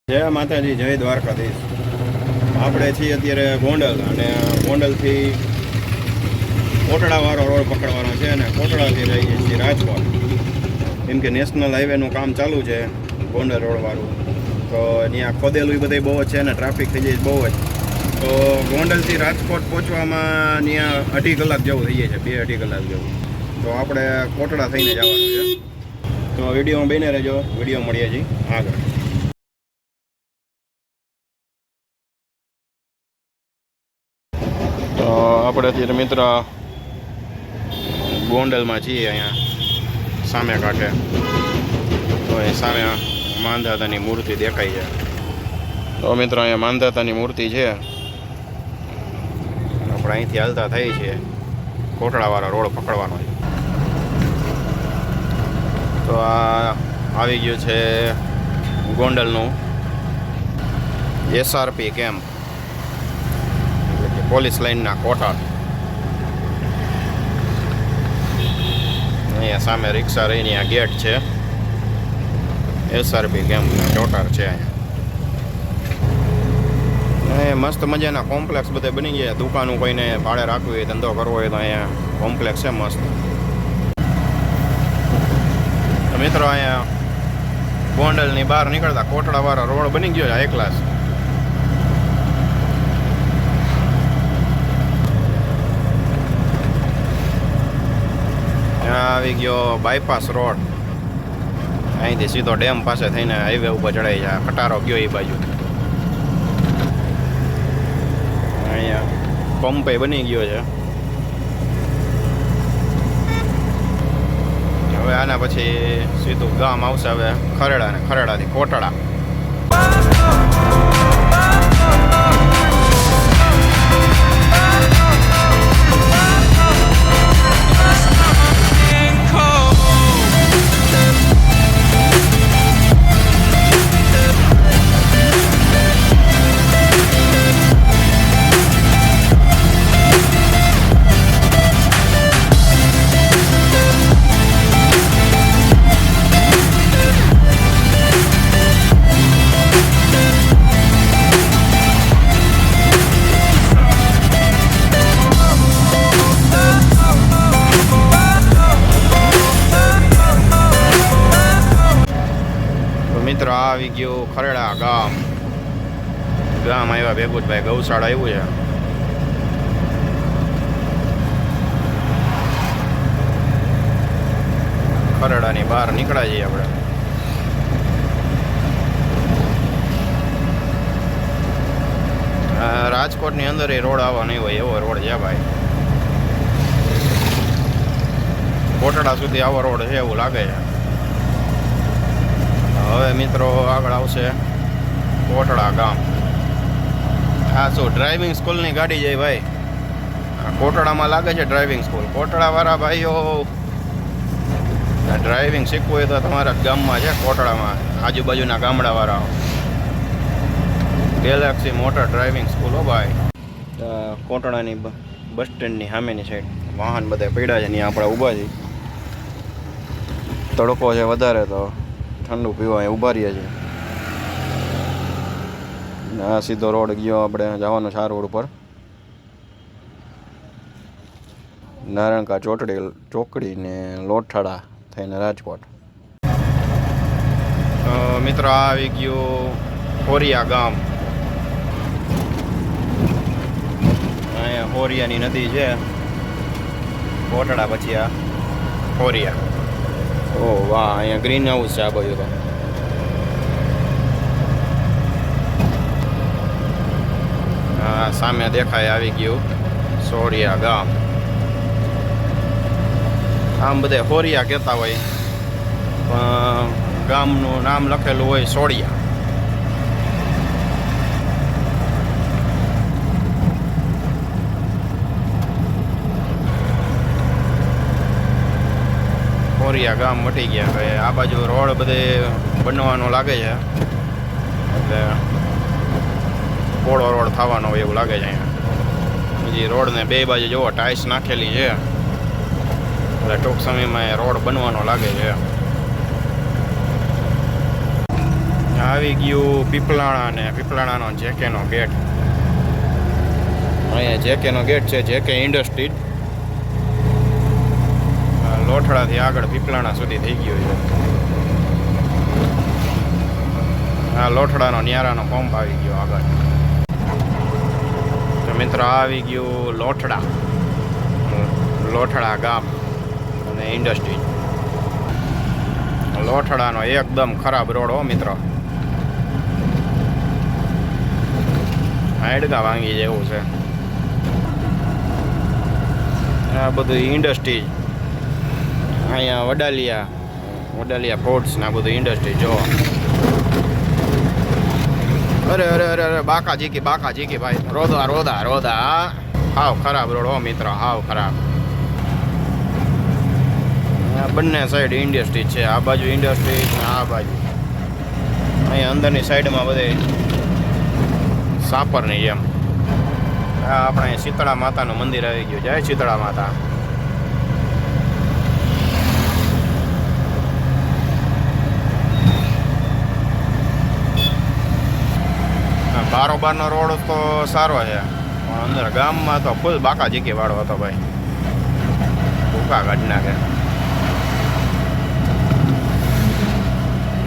જય માતાજી, જય દ્વારકાધીશ. આપણે છીએ અત્યારે ગોંડલ અને ગોંડલથી કોટડાવાળો રોડ પકડવાનો છે અને કોટડાથી જઈએ છીએ રાજકોટ. કેમ કે નેશનલ હાઈવેનું કામ ચાલુ છે ગોંડલ રોડવાળું, તો ત્યાં ખોદેલું બધે બહુ જ છે અને ટ્રાફિક થઈ જાય બહુ જ. તો ગોંડલથી રાજકોટ પહોંચવામાં ત્યાં 2.5 કલાક જેવું થઈ જાય છે, 2-2.5 કલાક જેવું. તો આપણે કોટડા થઈને જવાનું છે. તો વિડીયોમાં બને રહેજો, વિડીયો મળીએ છીએ આગળ. તો આપણે અત્યારે મિત્ર ગોંડલમાં છીએ, અહીંયા સામે કાંઠે. તો એ સામે માંધાતાની મૂર્તિ દેખાય છે. તો મિત્રો અહીંયા માંધાતાની મૂર્તિ છે. આપણે અહીંથી હાલતા થઈ છે, કોટડાવાળા રોડ પકડવાનો છે. તો આ આવી ગયું છે ગોંડલનું SRP કેમ્પ, પોલીસ લાઈનના કોટર. અહીંયા સામે રિક્ષા રહીને આ ગેટ છે, SRP કેમ્પના કોટર છે. અહીંયા મસ્ત મજાના કોમ્પ્લેક્સ બધે બની ગયા. દુકાનો કોઈને ભાડે રાખવી હોય, ધંધો કરવો હોય તો અહીંયા કોમ્પ્લેક્સ છે મસ્ત. તો મિત્રો અહીંયા ગોંડલની બહાર નીકળતા કોટડાવાળા રોડ બની ગયો છે હાઈ ક્લાસ. આવી ગયો બાયપાસ રોડ. અહીંથી સીધો ડેમ પાસે થઈને હાઈવે ઉપર ચડાઈ જાય. ખટારો ગયો એ બાજુ. અહીંયા પંપે બની ગયો છે. હવે આના પછી સીધું ગામ આવશે હવે ખરેડા, ને ખરેડાથી કોટડા. મિત્રો આવી ગયું ખરેડા ગામ. ગામ આવ્યા ભેગુતભાઈ, ગૌશાળા આવ્યું છે. ખરેડાની બહાર નીકળ્યા છીએ આપણે. રાજકોટની અંદર એ રોડ આવવા નહીં હોય એવો રોડ છે ભાઈ. કોટડા સુધી આવો રોડ છે એવું લાગે છે. હવે મિત્રો આગળ આવશે કોટડા ગામ. હા, શું ડ્રાઇવિંગ સ્કૂલની ગાડી જાય ભાઈ. કોટડામાં લાગે છે ડ્રાઇવિંગ સ્કૂલ. કોટડાવાળા ભાઈઓ ડ્રાઇવિંગ શીખવું હોય તો તમારા ગામમાં છે, કોટડામાં આજુબાજુના ગામડાવાળા. ગેલેક્સી મોટર ડ્રાઇવિંગ સ્કૂલ હો ભાઈ. કોટડાની બસ સ્ટેન્ડની સામેની સાઈડ વાહન બધા પડ્યા છે, ત્યાં આપણે ઊભા છીએ. તડકો છે વધારે તો ઠંડુ પીવા અહીં ઊભા રહીએ છીએ. આ સીધો રોડ ગયો આપણે જવાનો છે આ રોડ ઉપર નારણકા ચોકડી ને લોઠાડા થઈને રાજકોટ. મિત્રો આવી ગયું હોરિયા ગામ. અહીંયા હોરિયાની નદી છે, કોટડા પછી આ હોરિયા. ઓહ વાહ, અહીંયા ગ્રીન હાઉસ છે આ બાજુ તો. હા, સામે દેખાય આવી ગયું સોરિયા ગામ. આમ બધે હોરિયા કહેતા હોય પણ ગામનું નામ લખેલું હોય સોડિયા. હોરિયા ગામ મટી ગયા. હવે આ બાજુ રોડ બધે બનવાનો લાગે છે, એટલે પોળો રોડ થવાનો હોય એવું લાગે છે. અહીંયા હજી રોડને બે બાજુ જુઓ ટાઇલ્સ નાખેલી છે, એટલે ટૂંક સમયમાં રોડ બનવાનો લાગે છે. આવી ગયું પીપલાણા ને પીપલાણાનો જેકેનો ગેટ. અહીંયા જેકેનો ગેટ છે, જેકે ઇન્ડસ્ટ્રી. લોઠડાથી આગળ પીપલાણા સુધી થઈ ગયું છે. આ લોઠડાનો ન્યારાનો પંપ આવી ગયો આગળ. તો મિત્રો આવી ગયું લોઠડા ગામ અને ઇન્ડસ્ટ્રી. લોઠડાનો એકદમ ખરાબ રોડ હો મિત્રો, હાડકા ભાંગી જેવું છે. આ બધું ઇન્ડસ્ટ્રી. અહીંયા વડાલિયા ફૂડ્સ ને આ બધું ઇન્ડસ્ટ્રી જો. અરે અરે અરે અરે બાકા જીકી ભાઈ, રોદા હાવ ખરાબ રોડ હો મિત્રો, હાવ ખરાબ. બંને સાઈડ ઇન્ડસ્ટ્રી છે, આ બાજુ ઇન્ડસ્ટ્રી ને આ બાજુ. અહીંયા અંદરની સાઈડમાં બધે સાપરની જેમ. આ આપણે શીતળા માતાનું મંદિર આવી ગયું. જય શીતળા માતા. બારોબારનો રોડ તો સારો છે, પણ અંદર ગામમાં તો ફૂલ બાકા જીકી વાળો હતો ભાઈ, ભૂકા કાઢી નાખે.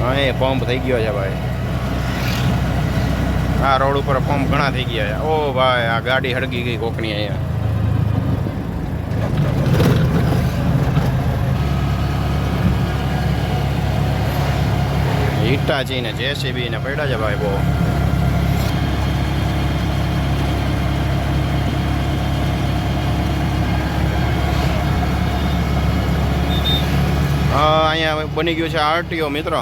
અહીં પંપ થઈ ગયો છે ભાઈ, આ રોડ ઉપર પંપ ઘણા થઈ ગયા છે. ઓ ભાઈ આ ગાડી હળગી ગઈ કોકની અહીંયા. હિટાચી ને જેસીબી ને પડ્યા છે ભાઈ બહુ. અહીંયા બની ગયું છે આરટીઓ મિત્રો.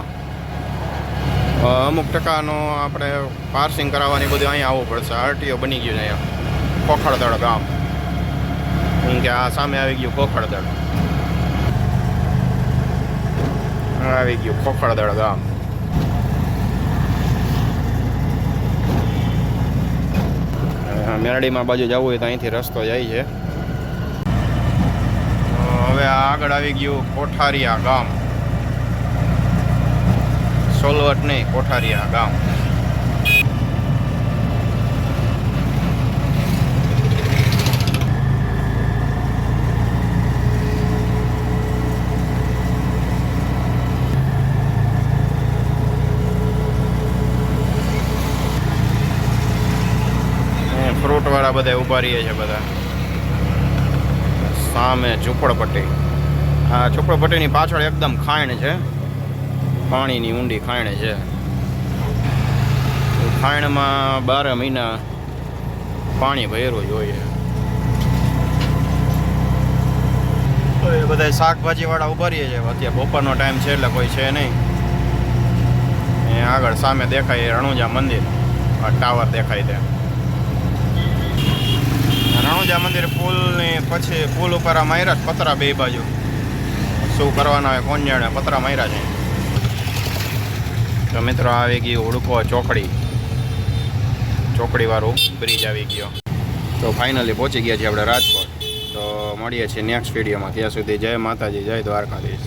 અમુક ટકાનો આપણે પાર્સિંગ કરાવવાની બધું અહીંયા આવવું પડશે. આરટીઓ બની ગયું છે અહીંયા ખોખડદળ ગામ. કેમ કે આ સામે આવી ગયું ખોખડદળ, આવી ગયું ખોખડદળ ગામ. મેરડીમાં બાજુ જવું હોય તો અહીંથી રસ્તો જાય છે. હવે આગળ આવી ગયું કોઠારિયા ગામ. સોલવટ નહીં, કોઠારિયા ગામ. ફ્રૂટ વાળા બધા ઉભા રહીએ છે બધા. સામે ઝૂંપડપટ્ટી. આ ઝૂંપડપટ્ટીની પાછળ એકદમ ખાણ છે, પાણીની ઊંડી ખાણ છે. ખાણમાં 12 મહિના પાણી ભરેલું જોઈએ. તો એ બધા શાકભાજી વાળા ઉભા રહીએ છે. અત્યારે બપોરનો ટાઈમ છે એટલે કોઈ છે નહીં. એ આગળ સામે દેખાય રણુજા મંદિર, આ ટાવર દેખાય છે. રણુજા મંદિર પુલની પછી પુલ ઉપર આ માર્યા પતરા બે બાજુ. શું કરવાના હોય કોણ જાણે, પતરા માર્યા છે. તો મિત્રો આવી ગયું હુડકો ચોકડી વાળું બ્રિજ આવી ગયો. તો ફાઇનલી પહોંચી ગયા છીએ આપણે રાજકોટ. તો મળીએ છીએ નેક્સ્ટ વિડીયોમાં. ત્યાં સુધી જય માતાજી, જય દ્વારકાધીશ.